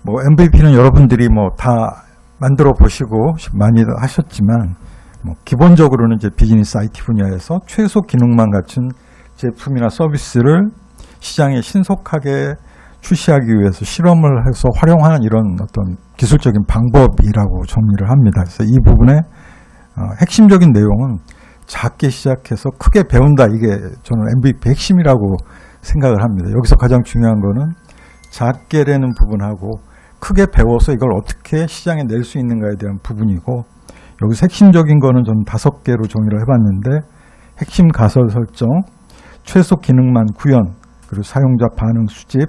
뭐 MVP는 여러분들이 뭐 다 만들어 보시고 많이 하셨지만, 뭐 기본적으로는 이제 비즈니스 IT 분야에서 최소 기능만 갖춘 제품이나 서비스를 시장에 신속하게 출시하기 위해서 실험을 해서 활용하는 이런 어떤 기술적인 방법이라고 정리를 합니다. 그래서 이 부분의 핵심적인 내용은 작게 시작해서 크게 배운다. 이게 저는 MVP 핵심이라고 생각을 합니다. 여기서 가장 중요한 거는 작게 되는 부분하고 크게 배워서 이걸 어떻게 시장에 낼 수 있는가에 대한 부분이고, 여기서 핵심적인 거는 저는 5개로 정의를 해봤는데, 핵심 가설 설정, 최소 기능만 구현, 그리고 사용자 반응 수집,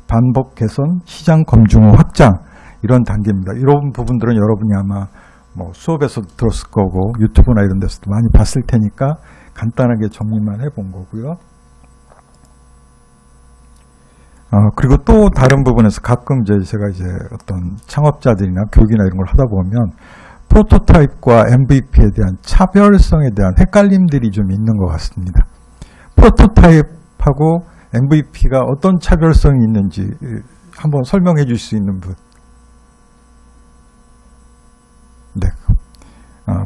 반복 개선, 시장 검증 후 확장, 이런 단계입니다. 이런 부분들은 여러분이 아마 뭐 수업에서도 들었을 거고 유튜브나 이런 데서도 많이 봤을 테니까 간단하게 정리만 해본 거고요. 그리고 또 다른 부분에서 가끔 제가 어떤 창업자들이나 교육이나 이런 걸 하다 보면 프로토타입과 MVP에 대한 차별성에 대한 헷갈림들이 좀 있는 것 같습니다. 프로토타입하고 MVP가 어떤 차별성이 있는지 한번 설명해 줄 수 있는 분. 네.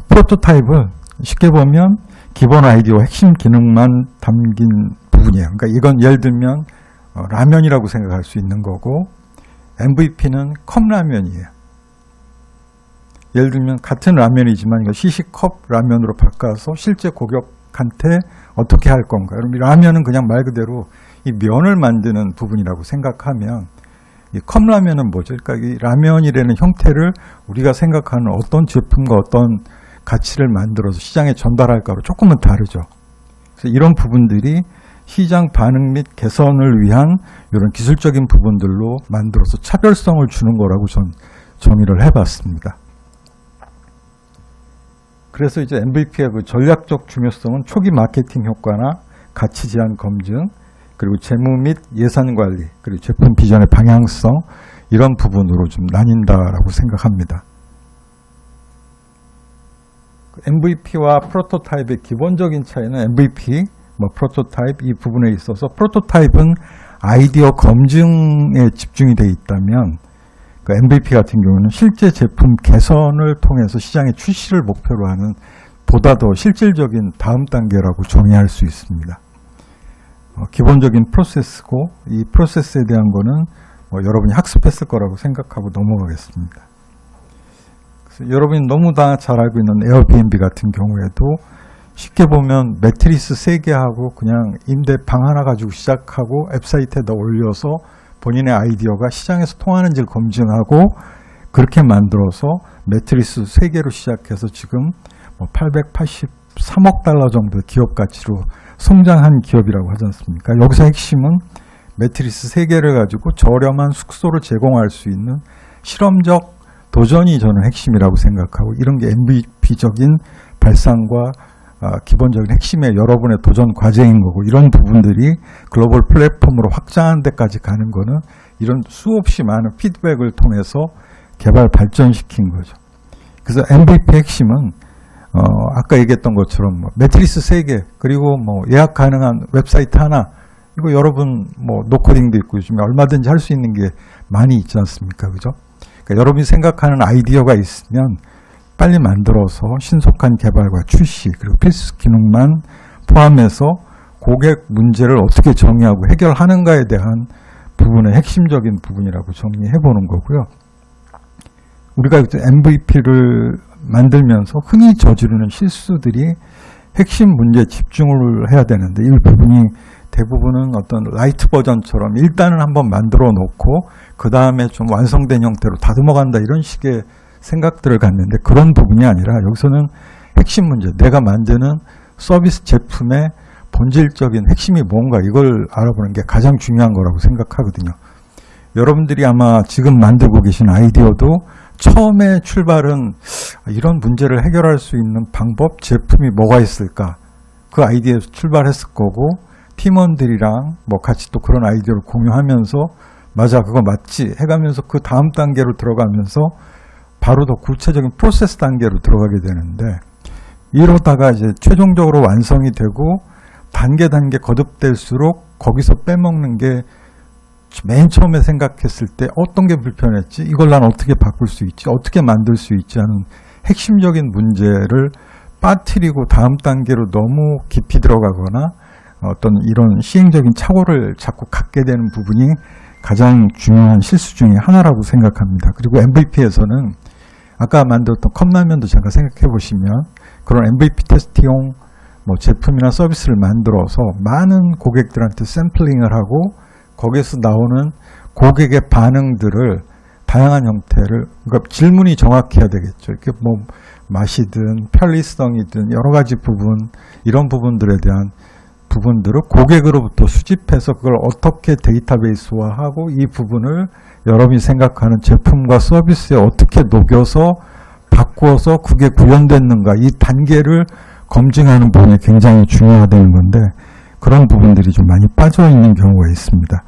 프로토타입은 쉽게 보면 기본 아이디어 핵심 기능만 담긴 부분이에요. 그러니까 이건 예를 들면 라면이라고 생각할 수 있는 거고, MVP는 컵라면이에요. 예를 들면 같은 라면이지만 이거 시식컵 라면으로 바꿔서 실제 고객한테 어떻게 할 건가. 그럼 이 라면은 그냥 말 그대로 이 면을 만드는 부분이라고 생각하면, 이 컵라면은 뭐죠? 그러니까 이 라면이라는 형태를 우리가 생각하는 어떤 제품과 어떤 가치를 만들어서 시장에 전달할까로 조금은 다르죠. 그래서 이런 부분들이 시장 반응 및 개선을 위한 이런 기술적인 부분들로 만들어서 차별성을 주는 거라고 전 정의를 해봤습니다. 그래서 이제 MVP의 그 전략적 중요성은 초기 마케팅 효과나 가치 제한 검증, 그리고 재무 및 예산 관리, 그리고 제품 비전의 방향성, 이런 부분으로 좀 나뉜다라고 생각합니다. MVP와 프로토타입의 기본적인 차이는 MVP, 프로토타입 이 부분에 있어서 프로토타입은 아이디어 검증에 집중이 되어 있다면, 그 MVP 같은 경우는 실제 제품 개선을 통해서 시장에 출시를 목표로 하는 보다 더 실질적인 다음 단계라고 정의할 수 있습니다. 기본적인 프로세스고, 이 프로세스에 대한 거는 여러분이 학습했을 거라고 생각하고 넘어가겠습니다. 그래서 여러분이 너무 다 잘 알고 있는 에어비앤비 같은 경우에도 쉽게 보면 매트리스 3개 하고 그냥 임대 방 하나 가지고 시작하고 웹사이트에다 올려서 본인의 아이디어가 시장에서 통하는지를 검증하고 그렇게 만들어서 매트리스 3개로 시작해서 지금 883억 달러 정도의 기업 가치로 성장한 기업이라고 하지 않습니까? 여기서 핵심은 매트리스 3개를 가지고 저렴한 숙소를 제공할 수 있는 실험적 도전이 저는 핵심이라고 생각하고, 이런 게 MVP적인 발상과 기본적인 핵심의 여러분의 도전 과제인 거고, 이런 부분들이 글로벌 플랫폼으로 확장하는 데까지 가는 거는 이런 수없이 많은 피드백을 통해서 개발 발전시킨 거죠. 그래서 MVP 핵심은 아까 얘기했던 것처럼 매트리스 3개, 그리고 예약 가능한 웹사이트 하나, 이거 여러분 노코딩도 있고 요즘에 얼마든지 할 수 있는 게 많이 있지 않습니까? 그죠? 그러니까 여러분이 생각하는 아이디어가 있으면 빨리 만들어서 신속한 개발과 출시, 그리고 필수 기능만 포함해서 고객 문제를 어떻게 정의하고 해결하는가에 대한 부분의 핵심적인 부분이라고 정리해 보는 거고요. 우리가 MVP를 만들면서 흔히 저지르는 실수들이 핵심 문제에 집중을 해야 되는데, 이 부분이 대부분은 어떤 라이트 버전처럼 일단은 한번 만들어 놓고 그 다음에 좀 완성된 형태로 다듬어 간다, 이런 식의 생각들을 갖는데, 그런 부분이 아니라 여기서는 핵심 문제, 내가 만드는 서비스 제품의 본질적인 핵심이 뭔가, 이걸 알아보는 게 가장 중요한 거라고 생각하거든요. 여러분들이 아마 지금 만들고 계신 아이디어도 처음에 출발은 이런 문제를 해결할 수 있는 방법, 제품이 뭐가 있을까, 그 아이디어에서 출발했을 거고, 팀원들이랑 같이 또 그런 아이디어를 공유하면서 맞아, 그거 맞지 해가면서 그 다음 단계로 들어가면서 바로 더 구체적인 프로세스 단계로 들어가게 되는데, 이러다가 이제 최종적으로 완성이 되고 단계 거듭될수록 거기서 빼먹는 게 맨 처음에 생각했을 때 어떤 게 불편했지? 이걸 난 어떻게 바꿀 수 있지? 어떻게 만들 수 있지? 하는 핵심적인 문제를 빠뜨리고 다음 단계로 너무 깊이 들어가거나 어떤 이런 시행적인 착오를 자꾸 갖게 되는 부분이 가장 중요한 실수 중에 하나라고 생각합니다. 그리고 MVP에서는 아까 만들었던 컵라면도 잠깐 생각해 보시면 그런 MVP 테스트용 제품이나 서비스를 만들어서 많은 고객들한테 샘플링을 하고 거기에서 나오는 고객의 반응들을 다양한 형태를, 그러니까 질문이 정확해야 되겠죠. 이렇게 맛이든 편리성이든 여러 가지 부분, 이런 부분들에 대한 부분들을 고객으로부터 수집해서 그걸 어떻게 데이터베이스화하고 이 부분을 여러분이 생각하는 제품과 서비스에 어떻게 녹여서 바꾸어서 그게 구현됐는가, 이 단계를 검증하는 부분이 굉장히 중요하다는 건데 그런 부분들이 좀 많이 빠져있는 경우가 있습니다.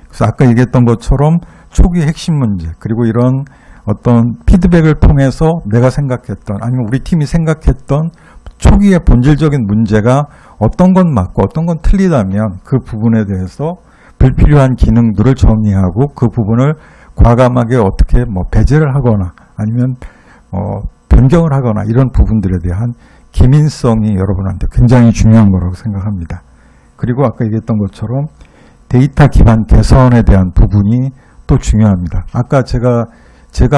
그래서 아까 얘기했던 것처럼 초기 핵심 문제, 그리고 이런 어떤 피드백을 통해서 내가 생각했던, 아니면 우리 팀이 생각했던 초기의 본질적인 문제가 어떤 건 맞고 어떤 건 틀리다면 그 부분에 대해서 불필요한 기능들을 정리하고 그 부분을 과감하게 어떻게 배제를 하거나 아니면 변경을 하거나 이런 부분들에 대한 기민성이 여러분한테 굉장히 중요한 거라고 생각합니다. 그리고 아까 얘기했던 것처럼 데이터 기반 개선에 대한 부분이 또 중요합니다. 아까 제가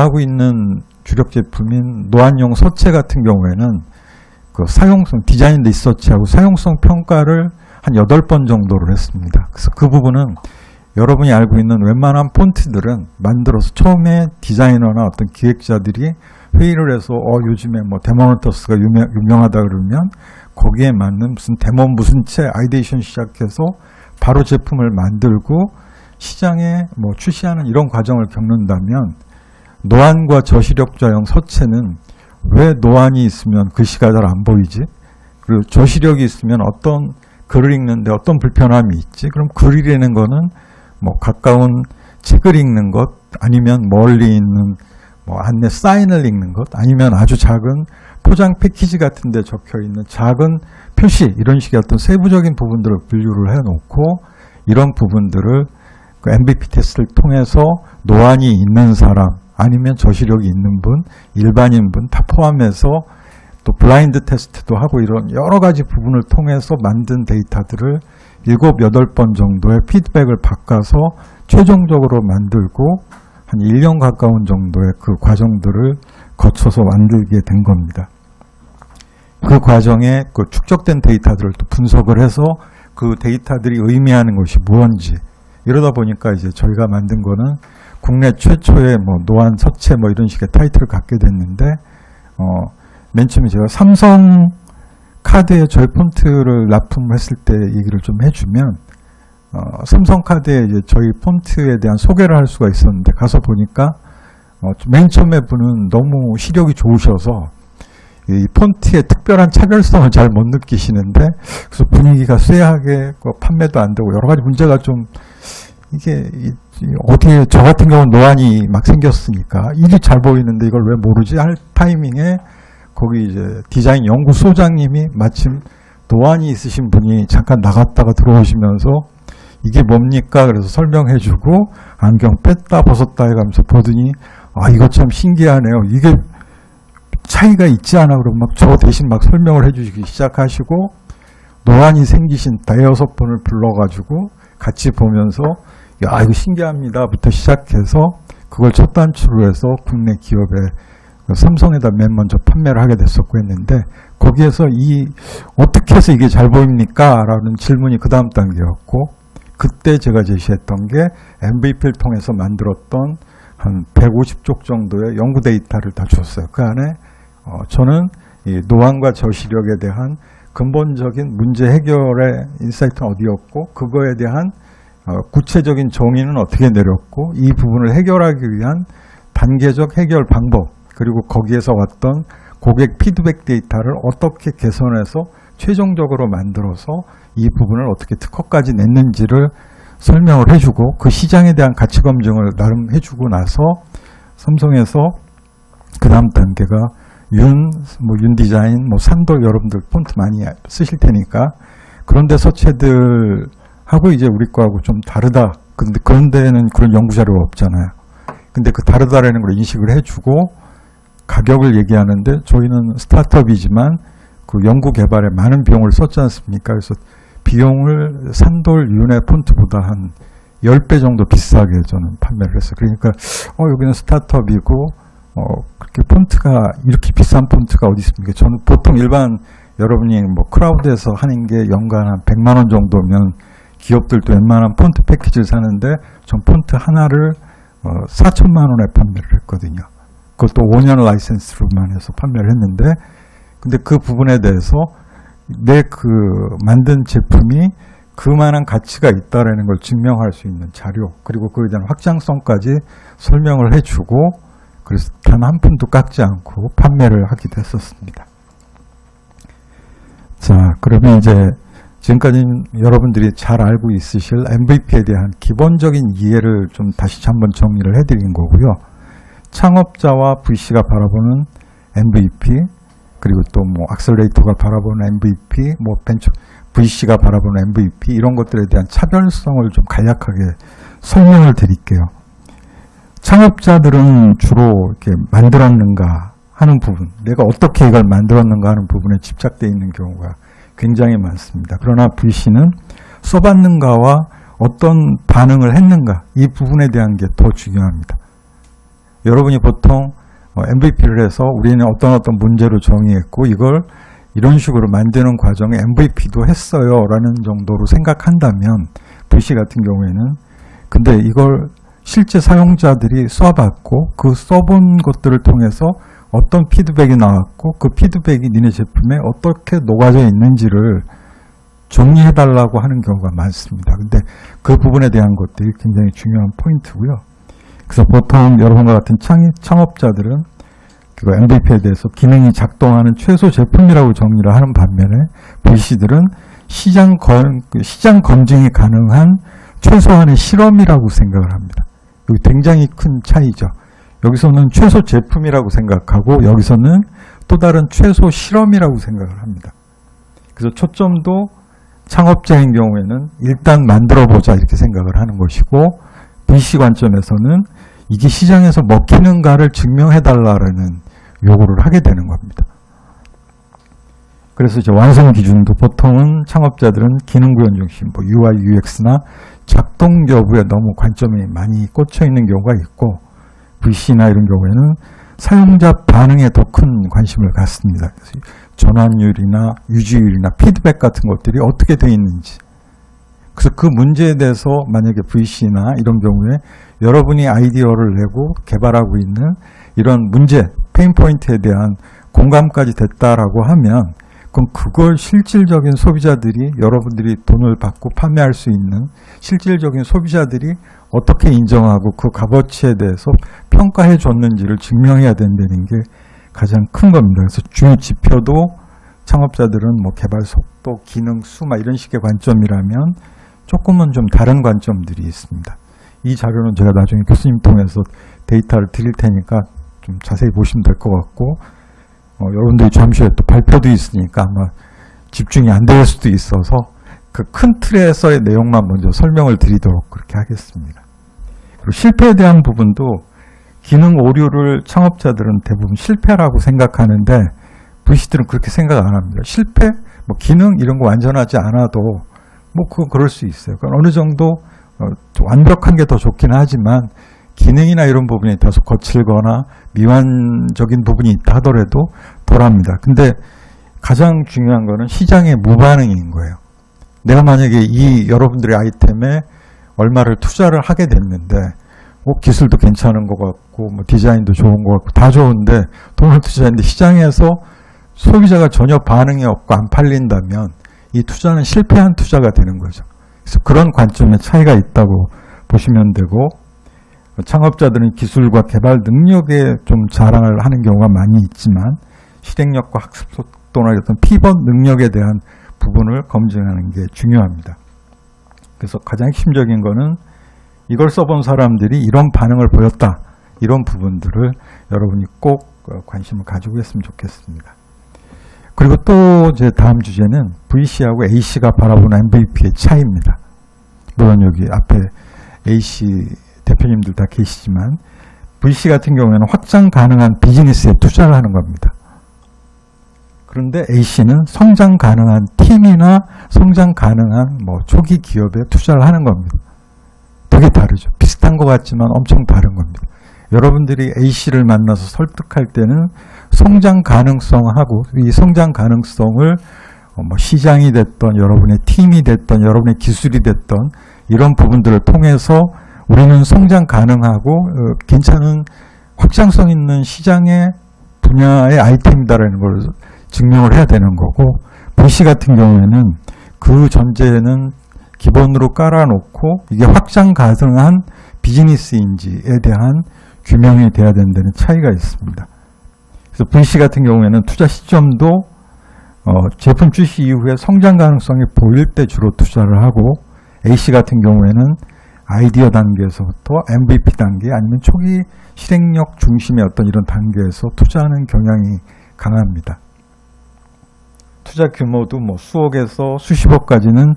하고 있는 주력 제품인 노안용 서체 같은 경우에는 그 사용성, 디자인 리서치하고 사용성 평가를 한 8번 정도를 했습니다. 그래서 그 부분은 여러분이 알고 있는 웬만한 폰트들은 만들어서 처음에 디자이너나 어떤 기획자들이 회의를 해서 요즘에 데모노터스가 유명하다 그러면 거기에 맞는 무슨 데모 무슨 채 아이데이션 시작해서 바로 제품을 만들고 시장에 출시하는 이런 과정을 겪는다면 노안과 저시력자용 서체는 왜 노안이 있으면 글씨가 잘 안 보이지? 그리고 저시력이 있으면 어떤 글을 읽는데 어떤 불편함이 있지? 그럼 글 읽는 거는 가까운 책을 읽는 것, 아니면 멀리 있는 안내 사인을 읽는 것, 아니면 아주 작은 포장 패키지 같은 데 적혀 있는 작은 표시, 이런 식의 어떤 세부적인 부분들을 분류를 해놓고 이런 부분들을 그 MVP 테스트를 통해서 노안이 있는 사람, 아니면 저시력이 있는 분, 일반인 분 다 포함해서 또 블라인드 테스트도 하고 이런 여러 가지 부분을 통해서 만든 데이터들을 7, 8번 정도의 피드백을 바꿔서 최종적으로 만들고 한 1년 가까운 정도의 그 과정들을 거쳐서 만들게 된 겁니다. 그 과정에 그 축적된 데이터들을 또 분석을 해서 그 데이터들이 의미하는 것이 무엇인지, 이러다 보니까 이제 저희가 만든 거는 국내 최초의 노안 서체 이런 식의 타이틀을 갖게 됐는데, 맨 처음에 제가 삼성 카드에 저희 폰트를 납품했을 때 얘기를 좀 해주면, 삼성 카드에 이제 저희 폰트에 대한 소개를 할 수가 있었는데 가서 보니까 맨 처음에 분은 너무 시력이 좋으셔서 이 폰트의 특별한 차별성을 잘 못 느끼시는데, 그래서 분위기가 쇠하게 판매도 안 되고 여러 가지 문제가 좀, 이게 어디에 저 같은 경우는 노안이 막 생겼으니까 일이 잘 보이는데 이걸 왜 모르지 할 타이밍에 거기 이제 디자인 연구소장님이 마침 노안이 있으신 분이 잠깐 나갔다가 들어오시면서 이게 뭡니까? 그래서 설명해주고 안경 뺐다 벗었다 해가면서 보더니 이거 참 신기하네요. 이게 차이가 있지 않아? 그러면 막 저 대신 막 설명을 해주시기 시작하시고, 노안이 생기신 5분을 불러가지고 같이 보면서 야 이거 신기합니다부터 시작해서 그걸 첫 단추로 해서 국내 기업에 삼성에다 맨 먼저 판매를 하게 됐었고 했는데, 거기에서 어떻게 해서 이게 잘 보입니까? 라는 질문이 그 다음 단계였고, 그때 제가 제시했던 게 MVP를 통해서 만들었던 한 150쪽 정도의 연구 데이터를 다 줬어요. 그 안에 저는 이 노안과 저시력에 대한 근본적인 문제 해결의 인사이트는 어디였고, 그거에 대한 구체적인 정의는 어떻게 내렸고, 이 부분을 해결하기 위한 단계적 해결 방법, 그리고 거기에서 왔던 고객 피드백 데이터를 어떻게 개선해서 최종적으로 만들어서 이 부분을 어떻게 특허까지 냈는지를 설명을 해주고, 그 시장에 대한 가치 검증을 나름 해주고 나서 삼성에서 그 다음 단계가 윤 디자인, 산도 여러분들 폰트 많이 쓰실 테니까 그런데 서체들하고 이제 우리 거하고 좀 다르다. 근데 그런 데는 그런 연구 자료가 없잖아요. 근데 그 다르다라는 걸 인식을 해주고 가격을 얘기하는데 저희는 스타트업이지만 그 연구 개발에 많은 비용을 썼지 않습니까? 그래서 비용을 산돌 윤회 폰트보다 한 10배 정도 비싸게 저는 판매를 했어요. 그러니까 여기는 스타트업이고 그렇게 폰트가 이렇게 비싼 폰트가 어디 있습니까? 저는 보통 일반 여러분이 뭐 크라우드에서 하는 게 연간 한 100만 원 정도면 기업들도 웬만한 폰트 패키지를 사는데 전 폰트 하나를 4천만 원에 판매를 했거든요. 그것도 5년 라이센스로만 해서 판매를 했는데 근데 그 부분에 대해서 내 그 만든 제품이 그만한 가치가 있다라는 걸 증명할 수 있는 자료 그리고 그에 대한 확장성까지 설명을 해주고 그래서 단 한 푼도 깎지 않고 판매를 하기도 했었습니다. 자, 그러면 이제 지금까지 여러분들이 잘 알고 있으실 MVP에 대한 기본적인 이해를 좀 다시 한번 정리를 해드린 거고요. 창업자와 VC가 바라보는 MVP, 그리고 또 뭐 악셀레이터가 바라보는 MVP, 뭐 벤처 VC가 바라보는 MVP 이런 것들에 대한 차별성을 좀 간략하게 설명을 드릴게요. 창업자들은 주로 이렇게 만들었는가 하는 부분, 내가 어떻게 이걸 만들었는가 하는 부분에 집착되어 있는 경우가 굉장히 많습니다. 그러나 VC는 써봤는가와 어떤 반응을 했는가 이 부분에 대한 게 더 중요합니다. 여러분이 보통 MVP를 해서 우리는 어떤 문제를 정의했고 이걸 이런 식으로 만드는 과정에 MVP도 했어요 라는 정도로 생각한다면 VC 같은 경우에는 근데 이걸 실제 사용자들이 써봤고 그 써본 것들을 통해서 어떤 피드백이 나왔고 그 피드백이 니네 제품에 어떻게 녹아져 있는지를 정리해달라고 하는 경우가 많습니다. 근데 그 부분에 대한 것들이 굉장히 중요한 포인트고요. 그래서 보통 여러분과 같은 창업자들은 그 MVP에 대해서 기능이 작동하는 최소 제품이라고 정리를 하는 반면에 VC들은 시장 검증이 가능한 최소한의 실험이라고 생각을 합니다. 여기 굉장히 큰 차이죠. 여기서는 최소 제품이라고 생각하고 여기서는 또 다른 최소 실험이라고 생각을 합니다. 그래서 초점도 창업자인 경우에는 일단 만들어보자 이렇게 생각을 하는 것이고 VC 관점에서는 이게 시장에서 먹히는가를 증명해달라는 요구를 하게 되는 겁니다. 그래서 이제 완성 기준도 보통은 창업자들은 기능 구현 중심, 뭐 UI, UX나 작동 여부에 너무 관점이 많이 꽂혀 있는 경우가 있고 VC나 이런 경우에는 사용자 반응에 더 큰 관심을 갖습니다. 그래서 전환율이나 유지율이나 피드백 같은 것들이 어떻게 되어 있는지 그래서 그 문제에 대해서 만약에 VC나 이런 경우에 여러분이 아이디어를 내고 개발하고 있는 이런 문제, 페인 포인트에 대한 공감까지 됐다라고 하면 그럼 그걸 실질적인 소비자들이 여러분들이 돈을 받고 판매할 수 있는 실질적인 소비자들이 어떻게 인정하고 그 값어치에 대해서 평가해 줬는지를 증명해야 된다는 게 가장 큰 겁니다. 그래서 주요 지표도 창업자들은 뭐 개발 속도, 기능, 수 이런 식의 관점이라면 조금은 좀 다른 관점들이 있습니다. 이 자료는 제가 나중에 교수님 통해서 데이터를 드릴 테니까 좀 자세히 보시면 될 것 같고 여러분들이 잠시 후에 또 발표도 있으니까 아마 집중이 안 될 수도 있어서 그 큰 틀에서의 내용만 먼저 설명을 드리도록 그렇게 하겠습니다. 그리고 실패에 대한 부분도 기능 오류를 창업자들은 대부분 실패라고 생각하는데 VC들은 그렇게 생각 안 합니다. 실패, 뭐 기능 이런 거 완전하지 않아도 뭐 그건 그럴 수 있어요. 그러니까 어느 정도 완벽한 게 더 좋긴 하지만 기능이나 이런 부분이 다소 거칠거나 미완적인 부분이 있다 하더라도 덜합니다. 근데 가장 중요한 거는 시장의 무반응인 거예요. 내가 만약에 이 여러분들의 아이템에 얼마를 투자를 하게 됐는데 기술도 괜찮은 것 같고 뭐 디자인도 좋은 것 같고 다 좋은데 돈을 투자했는데 시장에서 소비자가 전혀 반응이 없고 안 팔린다면 이 투자는 실패한 투자가 되는 거죠. 그래서 그런 관점의 차이가 있다고 보시면 되고 창업자들은 기술과 개발 능력에 좀 자랑을 하는 경우가 많이 있지만 실행력과 학습 속도나 어떤 피벗 능력에 대한 부분을 검증하는 게 중요합니다. 그래서 가장 핵심적인 거는 이걸 써본 사람들이 이런 반응을 보였다. 이런 부분들을 여러분이 꼭 관심을 가지고 했으면 좋겠습니다. 그리고 또 제 다음 주제는 VC하고 AC가 바라보는 MVP의 차이입니다. 물론 여기 앞에 A씨 대표님들 다 계시지만 VC 같은 경우에는 확장 가능한 비즈니스에 투자를 하는 겁니다. 그런데 A씨는 성장 가능한 팀이나 성장 가능한 뭐 초기 기업에 투자를 하는 겁니다. 되게 다르죠. 비슷한 것 같지만 엄청 다른 겁니다. 여러분들이 A씨를 만나서 설득할 때는 성장 가능성하고 이 성장 가능성을 뭐 시장이 됐던 여러분의 팀이 됐던 여러분의 기술이 됐던 이런 부분들을 통해서 우리는 성장 가능하고 괜찮은 확장성 있는 시장의 분야의 아이템이다라는 걸 증명을 해야 되는 거고, VC 같은 경우에는 그 전제는 기본으로 깔아놓고 이게 확장 가능한 비즈니스인지에 대한 규명이 돼야 된다는 차이가 있습니다. 그래서 VC 같은 경우에는 투자 시점도 제품 출시 이후에 성장 가능성이 보일 때 주로 투자를 하고, A씨 같은 경우에는 아이디어 단계에서부터 MVP 단계 아니면 초기 실행력 중심의 어떤 이런 단계에서 투자하는 경향이 강합니다. 투자 규모도 뭐 수억에서 수십억까지는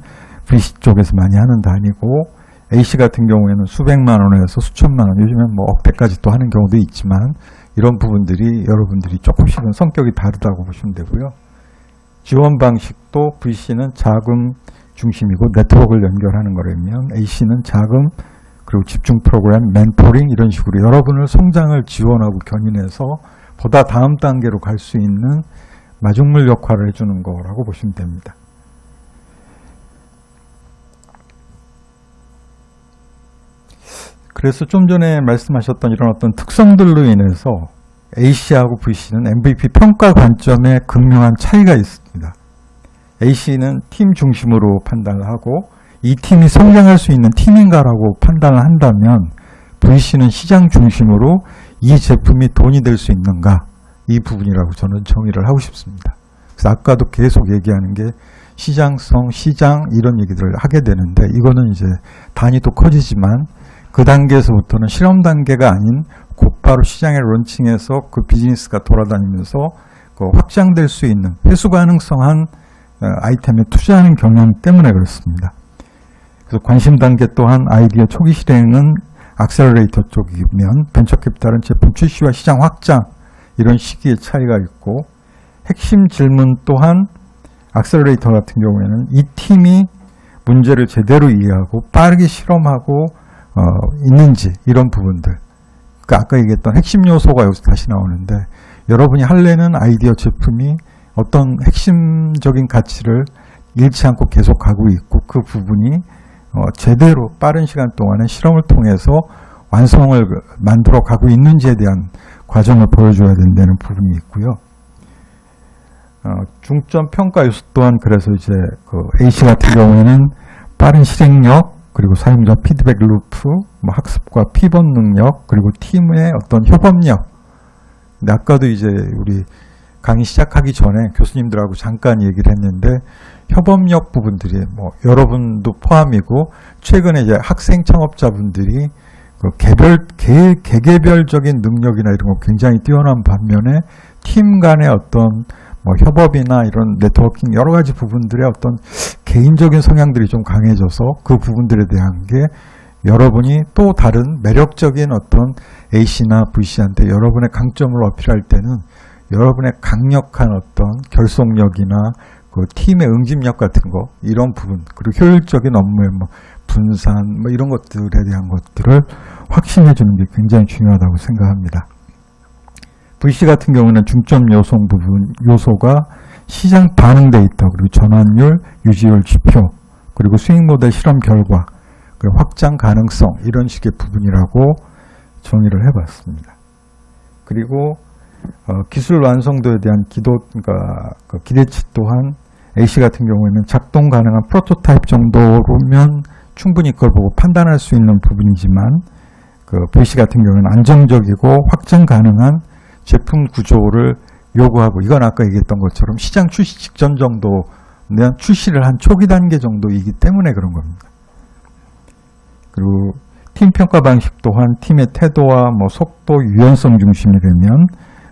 VC 쪽에서 많이 하는 단위고, A씨 같은 경우에는 수백만 원에서 수천만 원, 요즘엔 뭐 억대까지 또 하는 경우도 있지만 이런 부분들이 여러분들이 조금씩은 성격이 다르다고 보시면 되고요. 지원 방식도 VC는 자금 중심이고 네트워크를 연결하는 거라면 A씨는 자금 그리고 집중 프로그램, 멘토링 이런 식으로 여러분을 성장을 지원하고 견인해서 보다 다음 단계로 갈 수 있는 마중물 역할을 해주는 거라고 보시면 됩니다. 그래서 좀 전에 말씀하셨던 이런 어떤 특성들로 인해서 A씨하고 VC는 MVP 평가 관점에 극명한 차이가 있습니다. A씨는 팀 중심으로 판단을 하고 이 팀이 성장할 수 있는 팀인가라고 판단을 한다면 VC는 시장 중심으로 이 제품이 돈이 될 수 있는가, 이 부분이라고 저는 정의를 하고 싶습니다. 그래서 아까도 계속 얘기하는 게 시장성, 시장 이런 얘기들을 하게 되는데 이거는 이제 단위도 커지지만 그 단계에서부터는 실험 단계가 아닌 곧바로 시장에 론칭해서 그 비즈니스가 돌아다니면서 그 확장될 수 있는 회수 가능성한 아이템에 투자하는 경향 때문에 그렇습니다. 그래서 관심 단계 또한 아이디어 초기 실행은 액셀러레이터 쪽이면 벤처캐피탈은 제품 출시와 시장 확장 이런 시기의 차이가 있고, 핵심 질문 또한 액셀러레이터 같은 경우에는 이 팀이 문제를 제대로 이해하고 빠르게 실험하고 있는지 이런 부분들, 그러니까 아까 얘기했던 핵심 요소가 여기서 다시 나오는데 여러분이 할래는 아이디어 제품이 어떤 핵심적인 가치를 잃지 않고 계속 가고 있고 그 부분이 제대로 빠른 시간 동안에 실험을 통해서 완성을 만들어 가고 있는지에 대한 과정을 보여줘야 된다는 부분이 있고요. 중점 평가 요소 또한 그래서 이제 그 A씨 같은 경우에는 빠른 실행력 그리고 사용자 피드백 루프, 뭐 학습과 피벗 능력 그리고 팀의 어떤 협업력. 근데 아까도 이제 우리 강의 시작하기 전에 교수님들하고 잠깐 얘기를 했는데 협업력 부분들이 뭐 여러분도 포함이고 최근에 이제 학생 창업자분들이 그 개개별적인 능력이나 이런 거 굉장히 뛰어난 반면에 팀 간의 어떤 뭐 협업이나 이런 네트워킹 여러 가지 부분들의 어떤 개인적인 성향들이 좀 강해져서 그 부분들에 대한 게 여러분이 또 다른 매력적인 어떤 A씨나 VC한테 여러분의 강점을 어필할 때는 여러분의 강력한 어떤 결속력이나 그 팀의 응집력 같은 거 이런 부분 그리고 효율적인 업무의 뭐 분산 뭐 이런 것들에 대한 것들을 확신해 주는 게 굉장히 중요하다고 생각합니다. VC 같은 경우는 중점 요소가 시장 반응 데이터 그리고 전환율, 유지율 지표 그리고 수익 모델 실험 결과 그리고 확장 가능성 이런 식의 부분이라고 정의를 해봤습니다. 그리고 기술 완성도에 대한 그러니까 그 기대치 또한 A씨 같은 경우에는 작동 가능한 프로토타입 정도로면 충분히 그걸 보고 판단할 수 있는 부분이지만 그 VC 같은 경우에는 안정적이고 확장 가능한 제품 구조를 요구하고 이건 아까 얘기했던 것처럼 시장 출시 직전 정도는 출시를 한 초기 단계 정도이기 때문에 그런 겁니다. 그리고 팀 평가 방식 또한 팀의 태도와 뭐 속도, 유연성 중심이 되면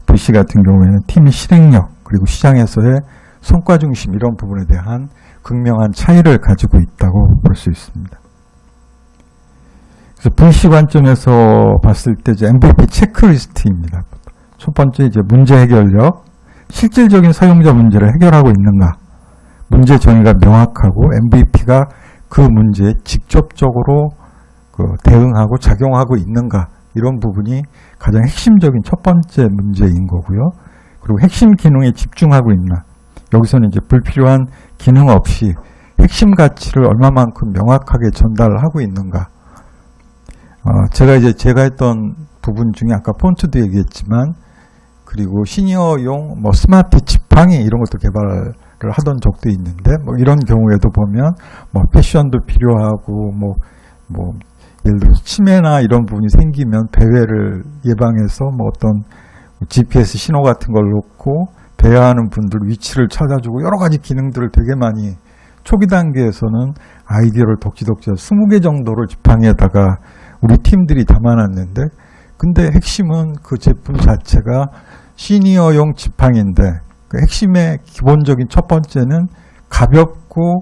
VC 같은 경우에는 팀의 실행력 그리고 시장에서의 성과 중심 이런 부분에 대한 극명한 차이를 가지고 있다고 볼 수 있습니다. 그래서 VC 관점에서 봤을 때 이제 MVP 체크리스트입니다. 첫 번째 이제 문제 해결력, 실질적인 사용자 문제를 해결하고 있는가, 문제 정의가 명확하고 MVP가 그 문제에 직접적으로 대응하고 작용하고 있는가, 이런 부분이 가장 핵심적인 첫 번째 문제인 거고요. 그리고 핵심 기능에 집중하고 있나, 여기서는 이제 불필요한 기능 없이 핵심 가치를 얼마만큼 명확하게 전달하고 있는가. 제가 했던 부분 중에 아까 폰트도 얘기했지만, 그리고 시니어용 스마트 지팡이 이런 것도 개발을 하던 적도 있는데, 이런 경우에도 보면 패션도 필요하고 예를 들어서 치매나 이런 부분이 생기면 배회를 예방해서 어떤 GPS 신호 같은 걸 놓고 배회하는 분들 위치를 찾아주고 여러 가지 기능들을 되게 많이 초기 단계에서는 아이디어를 덕지덕지 20개 정도를 지팡이에다가 우리 팀들이 담아놨는데, 근데 핵심은 그 제품 자체가 시니어용 지팡이인데, 그 핵심의 기본적인 첫 번째는 가볍고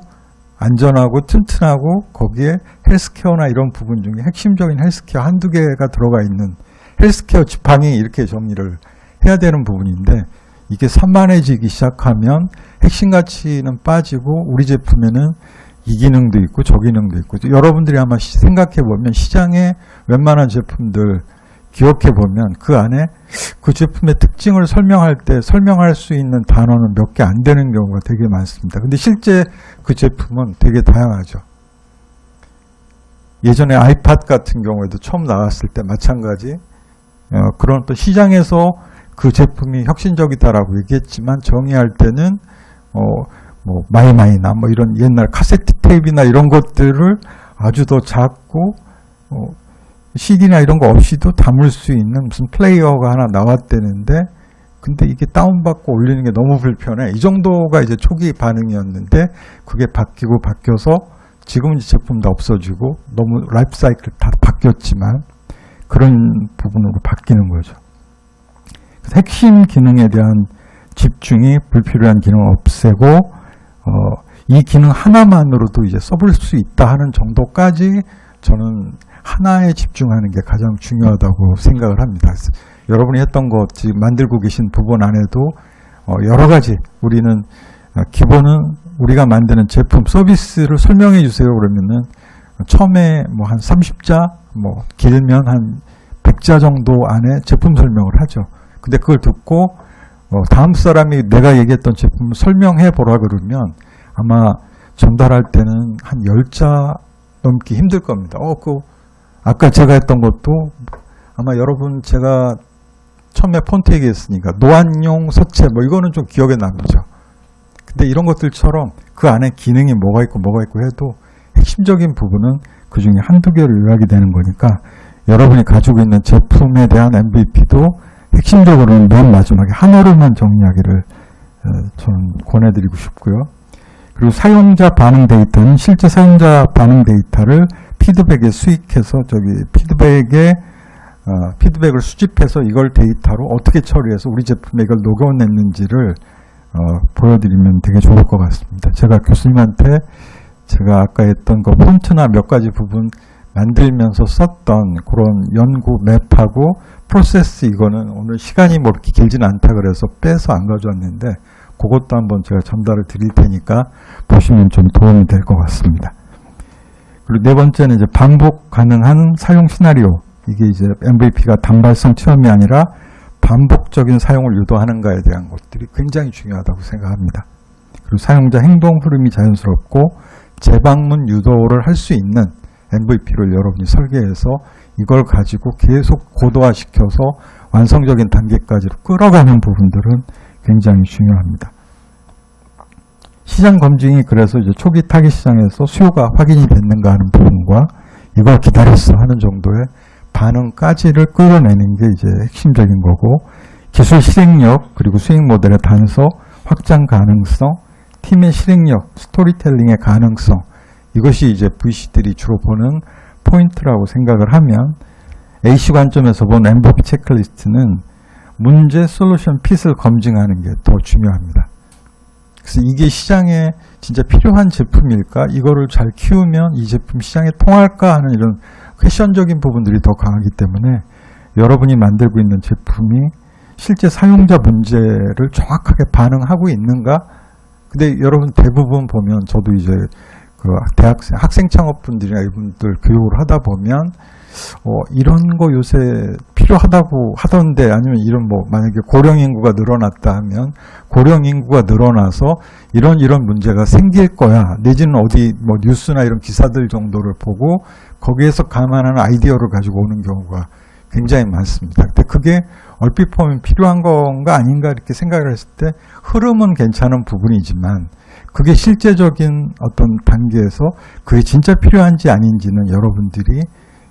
안전하고 튼튼하고 거기에 헬스케어나 이런 부분 중에 핵심적인 헬스케어 한두 개가 들어가 있는 헬스케어 지팡이, 이렇게 정리를 해야 되는 부분인데, 이게 산만해지기 시작하면 핵심 가치는 빠지고 우리 제품에는 이 기능도 있고 저 기능도 있고, 여러분들이 아마 생각해 보면 시장에 웬만한 제품들 기억해 보면 그 안에 그 제품의 특징을 설명할 때 설명할 수 있는 단어는 몇 개 안 되는 경우가 되게 많습니다. 근데 실제 그 제품은 되게 다양하죠. 예전에 아이팟 같은 경우에도 처음 나왔을 때 마찬가지, 그런 또 시장에서 그 제품이 혁신적이다라고 얘기했지만 정의할 때는 마이마이나 이런 옛날 카세트 테이프나 이런 것들을 아주 더 작고 CD나 이런 거 없이도 담을 수 있는 무슨 플레이어가 하나 나왔대는데, 근데 이게 다운받고 올리는 게 너무 불편해. 이 정도가 이제 초기 반응이었는데, 그게 바뀌어서 지금은 제품 다 없어지고 너무 라이프 사이클 다 바뀌었지만 그런 부분으로 바뀌는 거죠. 그래서 핵심 기능에 대한 집중이 불필요한 기능을 없애고, 이 기능 하나만으로도 이제 써볼 수 있다 하는 정도까지 저는 하나에 집중하는 게 가장 중요하다고 생각을 합니다. 그래서 여러분이 했던 것, 지금 만들고 계신 부분 안에도 여러 가지, 우리는 기본은 우리가 만드는 제품, 서비스를 설명해 주세요 그러면은 처음에 한 30자, 길면 한 100자 정도 안에 제품 설명을 하죠. 근데 그걸 듣고 다음 사람이 내가 얘기했던 제품을 설명해 보라 그러면 아마 전달할 때는 한 10자 넘기 힘들 겁니다. 아까 제가 했던 것도 아마 여러분, 제가 처음에 폰트 얘기했으니까 노안용 서체 이거는 좀 기억에 남죠. 근데 이런 것들처럼 그 안에 기능이 뭐가 있고 해도 핵심적인 부분은 그 중에 한두 개를 요약이 되는 거니까, 여러분이 가지고 있는 제품에 대한 MVP도 핵심적으로는 맨 마지막에 하나로만 정리하기를 저는 권해드리고 싶고요. 그리고 사용자 반응 데이터는 실제 사용자 반응 데이터를 피드백에 수익해서 피드백을 수집해서 이걸 데이터로 어떻게 처리해서 우리 제품에 이걸 녹여냈는지를 보여드리면 되게 좋을 것 같습니다. 제가 교수님한테 제가 아까 했던 그 폰트나 몇 가지 부분 만들면서 썼던 그런 연구 맵하고 프로세스, 이거는 오늘 시간이 그렇게 길진 않다 그래서 빼서 안 가져왔는데, 그것도 한번 제가 전달을 드릴 테니까 보시면 좀 도움이 될 것 같습니다. 그리고 네 번째는 이제 반복 가능한 사용 시나리오. 이게 이제 MVP가 단발성 체험이 아니라 반복적인 사용을 유도하는가에 대한 것들이 굉장히 중요하다고 생각합니다. 그리고 사용자 행동 흐름이 자연스럽고 재방문 유도를 할 수 있는 MVP를 여러분이 설계해서 이걸 가지고 계속 고도화시켜서 완성적인 단계까지로 끌어가는 부분들은 굉장히 중요합니다. 시장 검증이 그래서 이제 초기 타깃 시장에서 수요가 확인이 됐는가 하는 부분과 이걸 기다렸어 하는 정도의 반응까지를 끌어내는 게 이제 핵심적인 거고, 기술 실행력, 그리고 수익 모델의 단서, 확장 가능성, 팀의 실행력, 스토리텔링의 가능성, 이것이 이제 VC들이 주로 보는 포인트라고 생각을 하면, AC 관점에서 본 MVP 체크리스트는 문제, 솔루션, 핏을 검증하는 게 더 중요합니다. 그래서 이게 시장에 진짜 필요한 제품일까? 이거를 잘 키우면 이 제품 시장에 통할까? 하는 이런 패션적인 부분들이 더 강하기 때문에 여러분이 만들고 있는 제품이 실제 사용자 문제를 정확하게 반응하고 있는가? 근데 여러분 대부분 보면 저도 이제 그 대학생, 학생 창업분들이나 이분들 교육을 하다 보면 이런 거 요새 필요하다고 하던데, 아니면 이런 뭐 만약에 고령 인구가 늘어났다 하면 고령 인구가 늘어나서 이런 문제가 생길 거야, 내지는 어디 뭐 뉴스나 이런 기사들 정도를 보고 거기에서 감안하는 아이디어를 가지고 오는 경우가 굉장히 많습니다. 근데 그게 얼핏 보면 필요한 건가 아닌가 이렇게 생각을 했을 때 흐름은 괜찮은 부분이지만 그게 실제적인 어떤 단계에서 그게 진짜 필요한지 아닌지는 여러분들이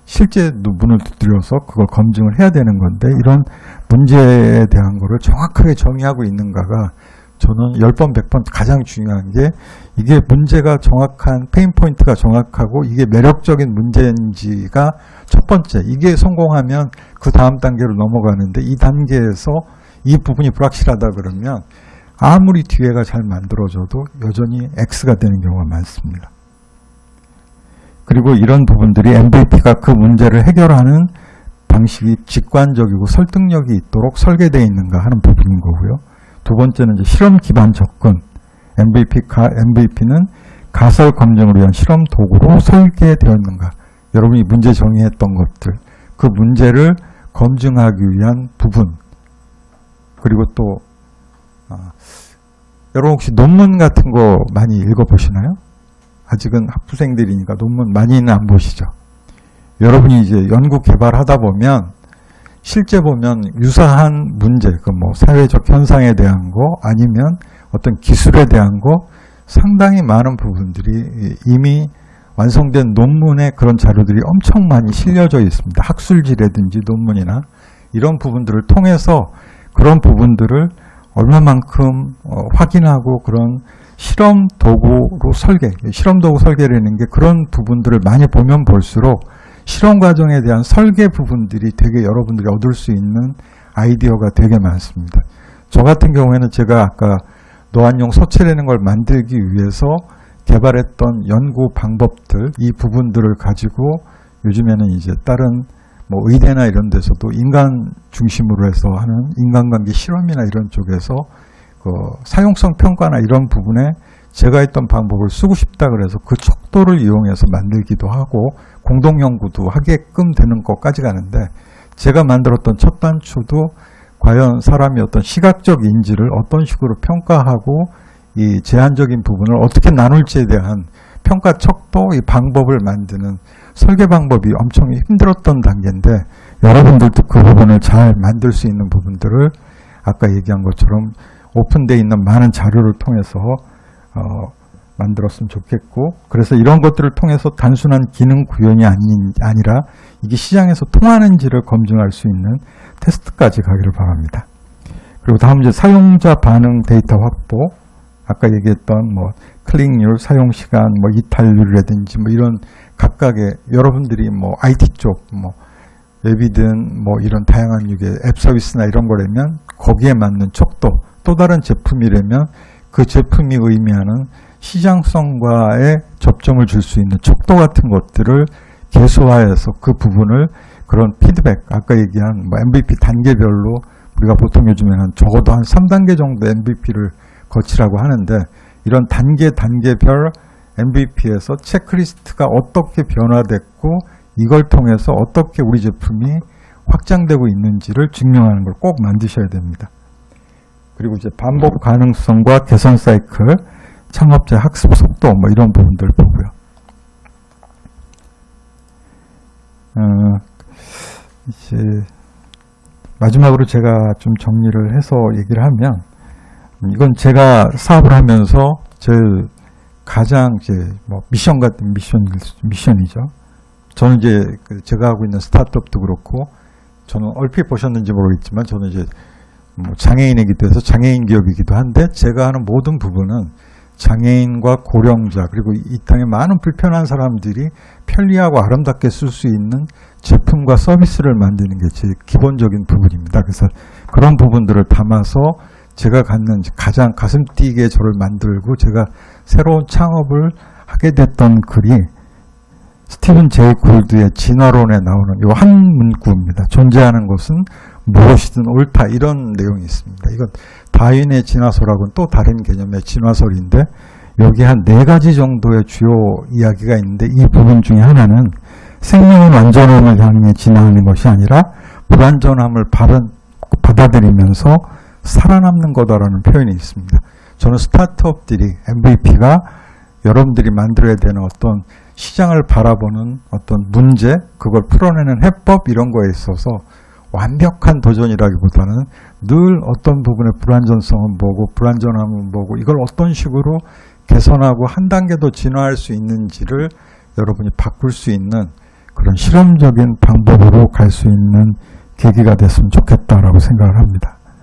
실제 문을 두드려서 그걸 검증을 해야 되는 건데, 이런 문제에 대한 거를 정확하게 정의하고 있는가가 저는 10번, 100번 가장 중요한 게, 이게 문제가 정확한, 페인포인트가 정확하고 이게 매력적인 문제인지가 첫 번째. 이게 성공하면 그 다음 단계로 넘어가는데, 이 단계에서 이 부분이 불확실하다 그러면 아무리 뒤에가 잘 만들어져도 여전히 X가 되는 경우가 많습니다. 그리고 이런 부분들이 MVP가 그 문제를 해결하는 방식이 직관적이고 설득력이 있도록 설계되어 있는가 하는 부분인 거고요. 두 번째는 이제 실험 기반 접근. MVP는 가설 검증을 위한 실험 도구로 설계되어 있는가. 여러분이 문제 정의했던 것들, 그 문제를 검증하기 위한 부분. 그리고 또 여러분 혹시 논문 같은 거 많이 읽어보시나요? 아직은 학부생들이니까 논문 많이는 안 보시죠. 여러분이 이제 연구 개발하다 보면 실제 보면 유사한 문제, 그 뭐 사회적 현상에 대한 거 아니면 어떤 기술에 대한 거 상당히 많은 부분들이 이미 완성된 논문에 그런 자료들이 엄청 많이 실려져 있습니다. 학술지라든지 논문이나 이런 부분들을 통해서 그런 부분들을 얼마만큼 확인하고 그런 실험 도구로 실험 도구 설계라는 게 그런 부분들을 많이 보면 볼수록 실험 과정에 대한 설계 부분들이 되게 여러분들이 얻을 수 있는 아이디어가 되게 많습니다. 저 같은 경우에는 제가 아까 노안용 서체라는 걸 만들기 위해서 개발했던 연구 방법들, 이 부분들을 가지고 요즘에는 이제 다른 뭐 의대나 이런 데서도 인간 중심으로 해서 하는 인간관계 실험이나 이런 쪽에서 그 사용성 평가나 이런 부분에 제가 했던 방법을 쓰고 싶다 그래서 그 척도를 이용해서 만들기도 하고 공동 연구도 하게끔 되는 것까지 가는데, 제가 만들었던 첫 단추도 과연 사람이 어떤 시각적 인지를 어떤 식으로 평가하고 이 제한적인 부분을 어떻게 나눌지에 대한 평가 척도, 이 방법을 만드는 설계 방법이 엄청 힘들었던 단계인데, 여러분들도 그 부분을 잘 만들 수 있는 부분들을 아까 얘기한 것처럼 오픈되어 있는 많은 자료를 통해서 만들었으면 좋겠고, 그래서 이런 것들을 통해서 단순한 기능 구현이 아니라 이게 시장에서 통하는지를 검증할 수 있는 테스트까지 가기를 바랍니다. 그리고 다음 이제 사용자 반응 데이터 확보, 아까 얘기했던 뭐 클릭률, 사용 시간, 뭐 이탈률이라든지 뭐 이런 각각의 여러분들이 뭐 IT 쪽, 뭐 웹이든 뭐 이런 다양한 유의 앱 서비스나 이런 거라면 거기에 맞는 척도, 또 다른 제품이라면 그 제품이 의미하는 시장성과의 접점을 줄 수 있는 척도 같은 것들을 개수화해서 그 부분을 그런 피드백, 아까 얘기한 뭐 MVP 단계별로 우리가 보통 요즘에는 적어도 한 3단계 정도 MVP를 거치라고 하는데, 이런 단계별 MVP에서 체크리스트가 어떻게 변화됐고 이걸 통해서 어떻게 우리 제품이 확장되고 있는지를 증명하는 걸 꼭 만드셔야 됩니다. 그리고 이제 반복 가능성과 개선 사이클, 창업자 학습 속도 뭐 이런 부분들 보고요. 이제 마지막으로 제가 좀 정리를 해서 얘기를 하면, 이건 제가 사업을 하면서 제일 가장 이제 뭐 미션 같은 미션이죠. 저는 이제 제가 하고 있는 스타트업도 그렇고, 저는 얼핏 보셨는지 모르겠지만 저는 이제 뭐 장애인이기도 해서 장애인 기업이기도 한데, 제가 하는 모든 부분은 장애인과 고령자 그리고 이 땅에 많은 불편한 사람들이 편리하고 아름답게 쓸 수 있는 제품과 서비스를 만드는 게 제 기본적인 부분입니다. 그래서 그런 부분들을 담아서 제가 갖는 가장 가슴 뛰게 저를 만들고 제가 새로운 창업을 하게 됐던 글이 스티븐 제이 골드의 진화론에 나오는 이 한 문구입니다. 존재하는 것은 무엇이든 옳다, 이런 내용이 있습니다. 이건 다윈의 진화설하고는 또 다른 개념의 진화설인데, 여기 한 4가지 정도의 주요 이야기가 있는데, 이 부분 중에 하나는 생명은 완전함을 향해 진화하는 것이 아니라 불완전함을 받아들이면서 살아남는 거다라는 표현이 있습니다. 저는 스타트업들이, MVP가 여러분들이 만들어야 되는 어떤 시장을 바라보는 어떤 문제, 그걸 풀어내는 해법, 이런 거에 있어서 완벽한 도전이라기보다는 늘 어떤 부분의 불완전성은 뭐고 불완전함은 뭐고, 이걸 어떤 식으로 개선하고 한 단계 더 진화할 수 있는지를 여러분이 바꿀 수 있는 그런 실험적인 방법으로 갈 수 있는 계기가 됐으면 좋겠다라고 생각을 합니다.